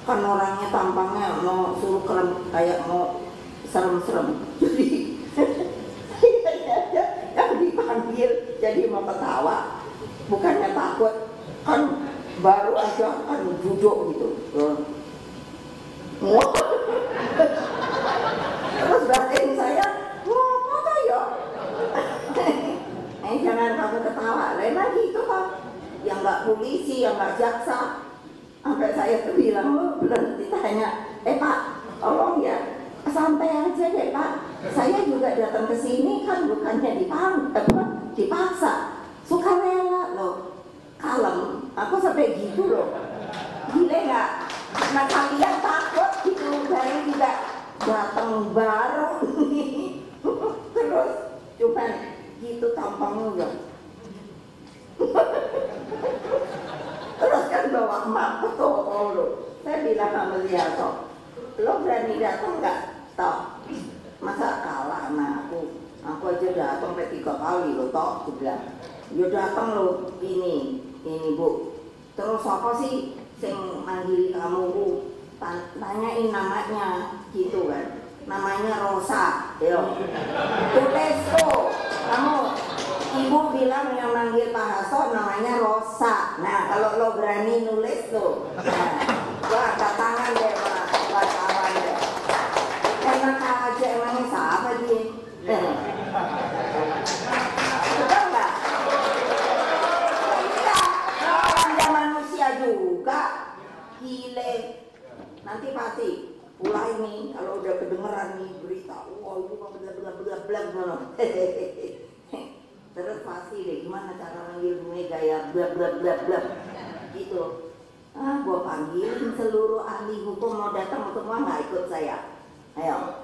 Kan orangnya tampangnya mau suruh kayak mau serem-serem. Jadi yang dipanggil jadi mau ketawa, bukannya takut. Kan baru aja kan duduk gitu. Terus batin saya, apa ya? Jangan kamu ketawa, lain lagi itu kan yang nggak polisi, yang nggak jaksa. Sampai saya tuh bilang, belum ditanya, Pak, tolong ya, santai aja deh Pak. Saya juga datang ke sini kan bukannya dipaksa, sukarela loh, kalem. Aku sampai gitu loh, gile nggak? Nah kalian takut gitu, dari tidak datang baru, terus cuman gitu tampangnya. Terus kan emak betul lo. Saya bilang sama dia toh, lo berani datang nggak? Toh, masa kalah sama aku? Aku aja datang sampai 3 kali lo toh, aku bilang. Yo datang lo ini bu. Terus apa sih sing manggil kamu bu? Tanyain namanya gitu kan. Namanya Rosa, yo. Tulis tuh, kamu ibu bilang yang manggil Pak Hasto namanya Rosa. Nah kalau lo berani nulis tuh, nah, gua angkat tangan deh Pak wartawan deh. Enak aja emangnya siapa dia? Betul nggak? Iya, orang dia manusia juga, gile. Nanti pasti mulai nih kalau udah kedengeran nih berita, wah itu bla terus pasti deh gimana cara manggil Bu Mega ya bla gitu. Gua panggilin seluruh ahli hukum mau datang untuk mau nggak ikut saya, ayo.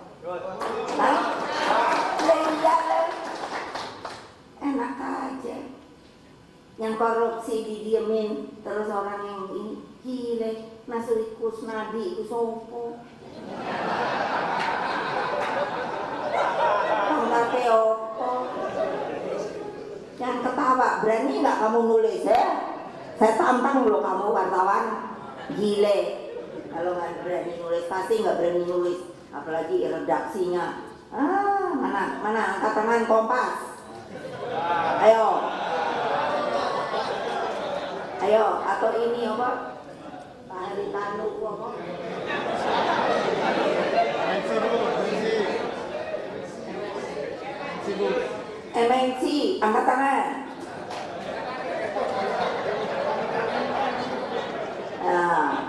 Enak aja. Yang korupsi didiemin terus orang yang ini gile. Nasri Kusnadi itu sopo pangkatnya opo yang ketawa berani nggak kamu nulis ya? Saya tantang loh kamu wartawan gile kalau nggak berani nulis pasti nggak berani nulis apalagi redaksinya mana angkat tangan Kompas ayo atau ini apa Haritanu apa? MNC, angkat tangan. Nah,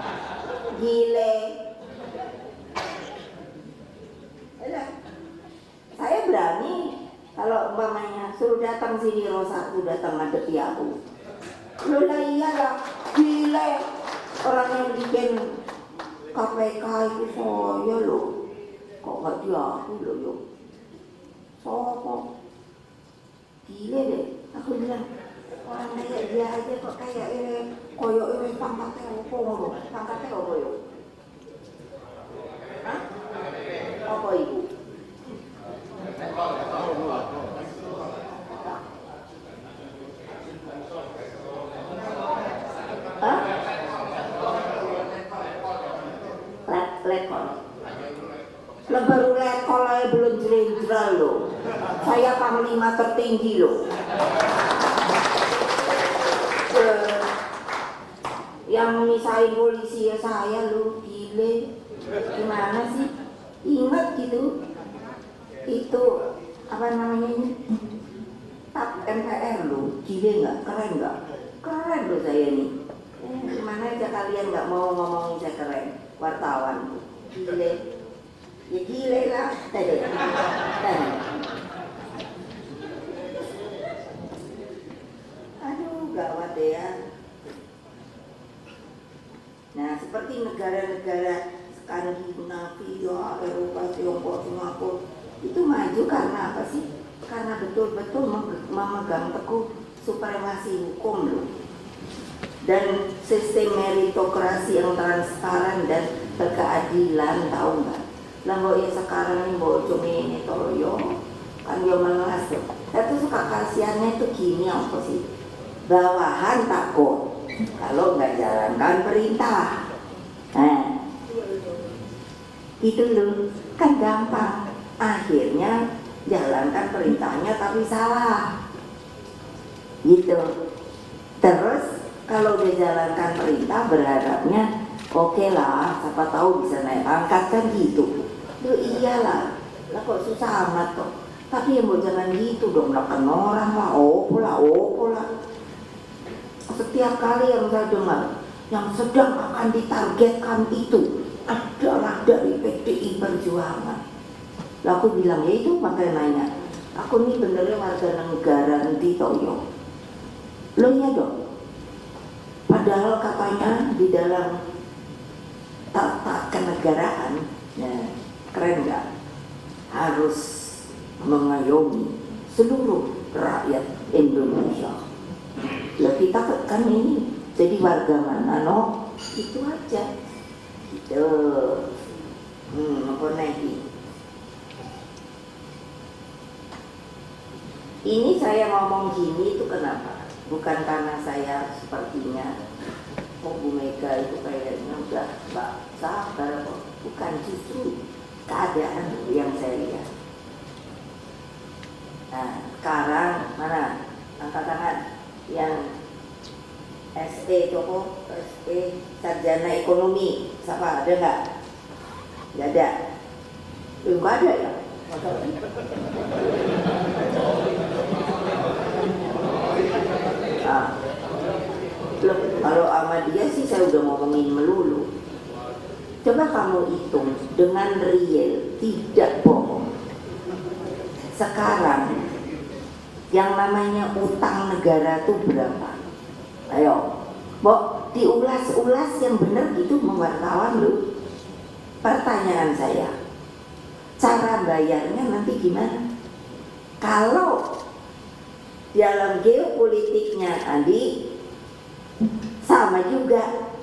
gile. Saya berani kalau umpamanya suruh datang sini Rosa, suruh datang ngadepi aku. Lu lah iyalah, gile. Orang yang bikin KPK itu saya loh, kok nggak dia aku loh yuk, sopo, gile deh, aku bilang orang kayak dia aja kok kayak koyok ini pangkatnya apa ngono, pangkatnya apa yuk, apa ibu? Lah baru lekol aja belum jenderal loh. Saya panglima tertinggi loh. Yang misahin polisi ya saya loh, gile. Gimana sih? Ingat gitu. Itu apa namanya ini? Tap MPR loh, gile nggak? Keren nggak? Keren loh saya ini. Gimana aja kalian nggak mau ngomongin saya keren? Wartawan, gile. Ya gile lah. Aduh gawat ya. Nah seperti negara-negara Skandinavia, Eropa, Tiongkok, Singapura itu maju karena apa sih? Karena betul-betul memegang teguh supremasi hukum loh. Dan sistem meritokrasi yang transparan dan berkeadilan, tahu nggak? Lah ya sekarang ini bocong ini toyo kan yo melas tuh. Saya tuh suka kasihannya tuh gini apa sih? Bawahan takut kalau nggak jalankan perintah. Nah, itu loh kan gampang. Akhirnya jalankan perintahnya tapi salah. Gitu. Terus kalau dia jalankan perintah berharapnya oke lah, siapa tahu bisa naik pangkat kan gitu. Loh iyalah, lah kok susah amat kok. Tapi ya mau jangan gitu dong, lakukan orang lah, opo lah. Setiap kali yang saya dengar, yang sedang akan ditargetkan itu adalah dari PDI Perjuangan. Lah aku bilang, ya itu makanya nanya, aku ini benernya warga negara di Toyo. Loh iya dong, padahal katanya di dalam tata kenegaraan, ya, keren nggak? Harus mengayomi seluruh rakyat Indonesia. Ya kita kan ini jadi warga mana no? itu aja. Gitu. Apa lagi? Ini saya ngomong gini itu kenapa? Bukan karena saya sepertinya Bu Mega itu kayaknya udah gak sabar, bukan, justru keadaan yang saya lihat. Nah, sekarang mana? Angkat tangan yang SE Joko, SE Sarjana Ekonomi, siapa? Ada nggak? Nggak ada. Nggak ada ya? Loh, kalau sama dia sih saya udah ngomongin melulu. Coba kamu hitung dengan real, tidak bohong. Sekarang yang namanya utang negara tuh berapa? Ayo, Bok, diulas-ulas yang bener gitu wartawan lu. Pertanyaan saya, cara bayarnya nanti gimana? Kalau dalam geopolitiknya Andi sama juga,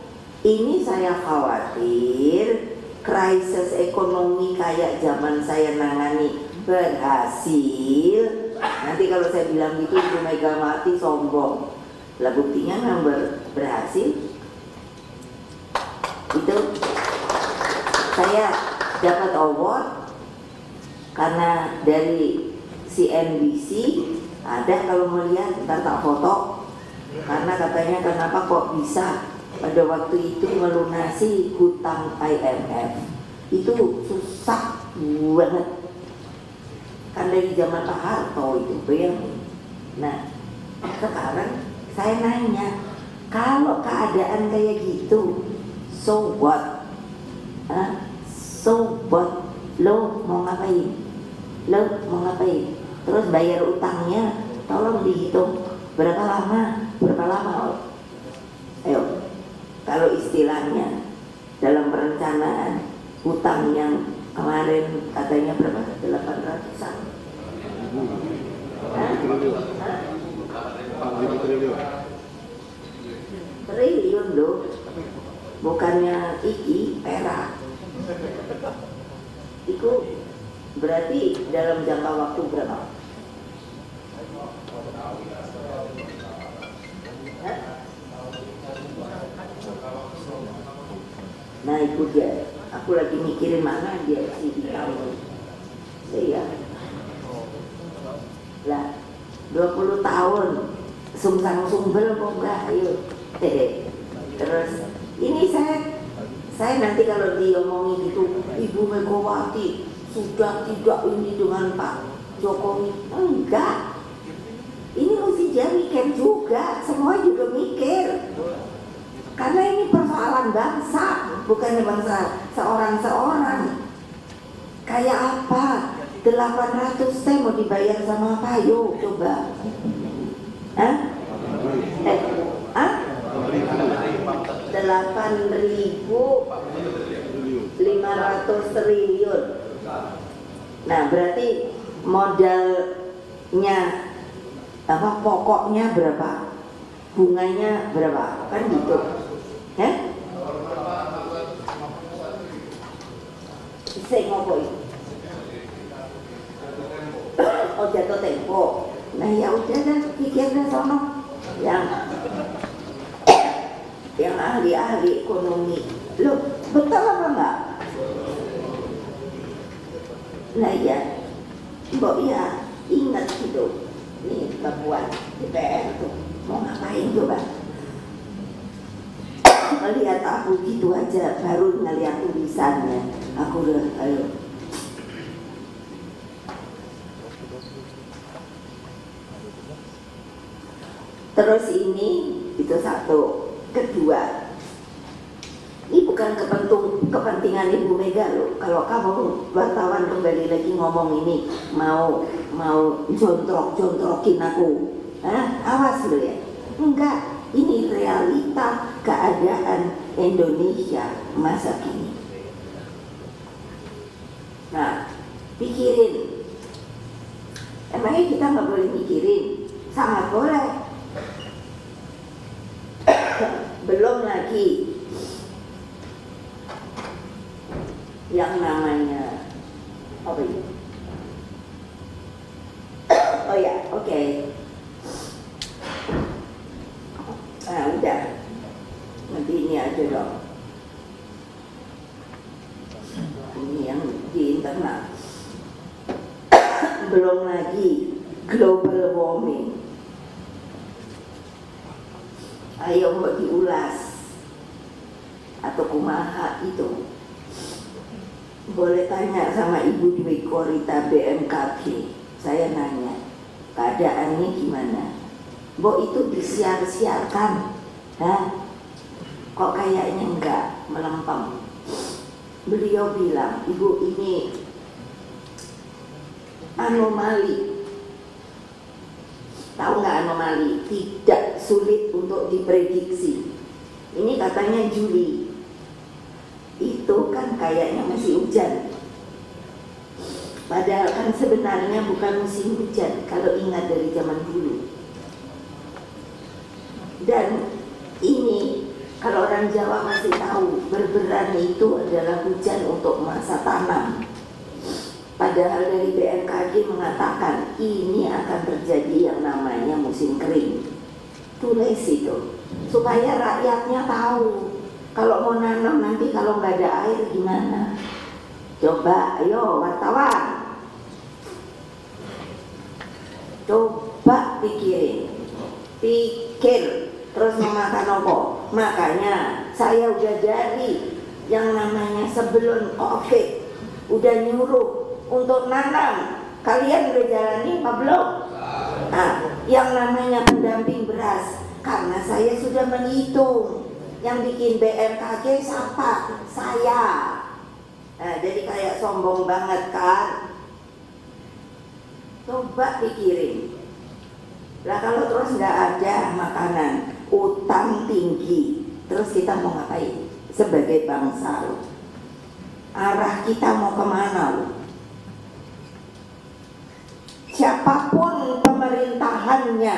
ini saya khawatir krisis ekonomi kayak zaman saya nangani berhasil. Nanti kalau saya bilang gitu Bu Megawati sombong. Lah buktinya memang berhasil. Itu saya dapat award karena dari CNBC ada, kalau melihat ntar tak foto, karena katanya kenapa kok bisa pada waktu itu melunasi hutang IMF itu susah banget kan dari zaman Pak Harto itu bayangin. Nah sekarang saya nanya, kalau keadaan kayak gitu, so what? So what? Lo mau ngapain? Lo mau ngapain? Terus bayar utangnya, tolong dihitung berapa lama? Berapa lama? Ayo, kalau istilahnya dalam perencanaan hutang yang kemarin katanya berapa? 800-an. Triliun loh, bukannya iki perak. Itu berarti dalam jangka waktu berapa? Nah itu dia, aku lagi mikirin mana dia sih di kamu. Iya. Lah 20 tahun sungsang sumbel kok enggak, ayo. Terus ini saya nanti kalau diomongin gitu, Ibu Megawati sudah tidak ini dengan Pak Jokowi, enggak. Ini mesti dia mikir juga, semua juga mikir. Karena ini persoalan bangsa, bukannya bangsa seorang-seorang. Kayak apa? 800 teh mau dibayar sama apa? Yuk coba. Hah? 8.500 triliun. Nah berarti modalnya apa, pokoknya berapa, bunganya berapa, kan gitu. Saya ngomong oh jatuh tempo. Nah ya udah dah, pikirnya sono yang ahli-ahli ekonomi. Loh, betul apa enggak? Nah ya, mbok ya ingat gitu. Nih Bapuan DPR tuh mau ngapain coba? Melihat aku gitu aja, baru ngeliat tulisannya, aku udah ayo. Terus ini itu satu. Kedua, ini bukan kepentingan Ibu Mega loh. Kalau kamu wartawan kembali lagi ngomong ini mau jontrokin aku, awas lo ya. Enggak, ini realita keadaan Indonesia masa kini. Nah, pikirin. Emangnya kita nggak boleh mikirin? Sangat boleh. Belum lagi namanya apa itu? Oh ya, oke. Ah, udah. Nanti ini aja dong. Ini yang di internal. Belum lagi global warming. Ayo mau diulas atau kumaha itu. Boleh tanya sama Ibu Dwi Korita BMKG. Saya nanya, keadaannya gimana? Mbok itu disiar-siarkan, kok kayaknya enggak melempem. Beliau bilang, Ibu ini anomali. Tahu nggak anomali? Tidak sulit untuk diprediksi. Ini katanya Juli. Itu kan kayaknya masih hujan. Padahal kan sebenarnya bukan musim hujan kalau ingat dari zaman dulu. Dan ini kalau orang Jawa masih tahu, berberan itu adalah hujan untuk masa tanam. Padahal dari BMKG mengatakan ini akan terjadi yang namanya musim kering. Tulis itu supaya rakyatnya tahu kalau mau nanam nanti kalau nggak ada air gimana. Coba, ayo wartawan, coba pikir terus memakan apa. Makanya saya udah dari yang namanya sebelum COVID udah nyuruh untuk nanam. Kalian udah jalani apa belum? Nah, yang namanya pendamping beras, karena saya sudah menghitung. Yang bikin BMKG siapa? Saya. Nah, jadi kayak sombong banget kan? Coba pikirin. Lah kalau terus nggak ada makanan, utang tinggi, terus kita mau ngapain? Sebagai bangsa, arah kita mau kemana? Siapapun pemerintahannya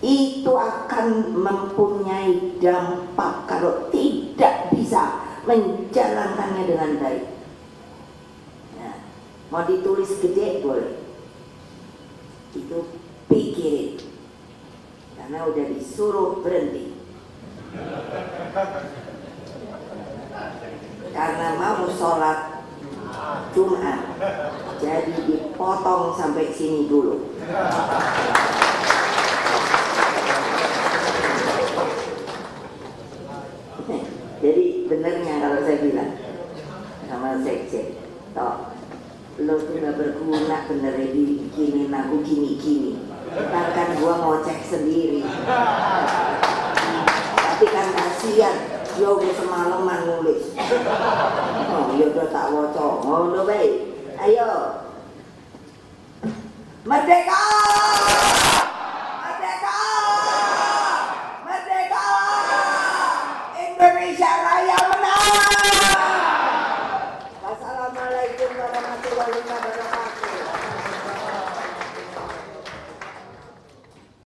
itu akan mempunyai dampak kalau tidak bisa menjalankannya dengan baik. Nah, mau ditulis gede boleh, itu pikirin, karena udah disuruh berhenti karena mau sholat Jumat, jadi dipotong sampai sini dulu. Jadi benernya kalau saya bilang sama sekjen, toh lo tuh gak berguna bener dibikinin aku gini-gini. Bahkan gua mau cek sendiri. Tapi kan kasihan, yo udah semalaman nulis. Oh, yo udah tak waca. Oh, no baik. Ayo. Merdeka!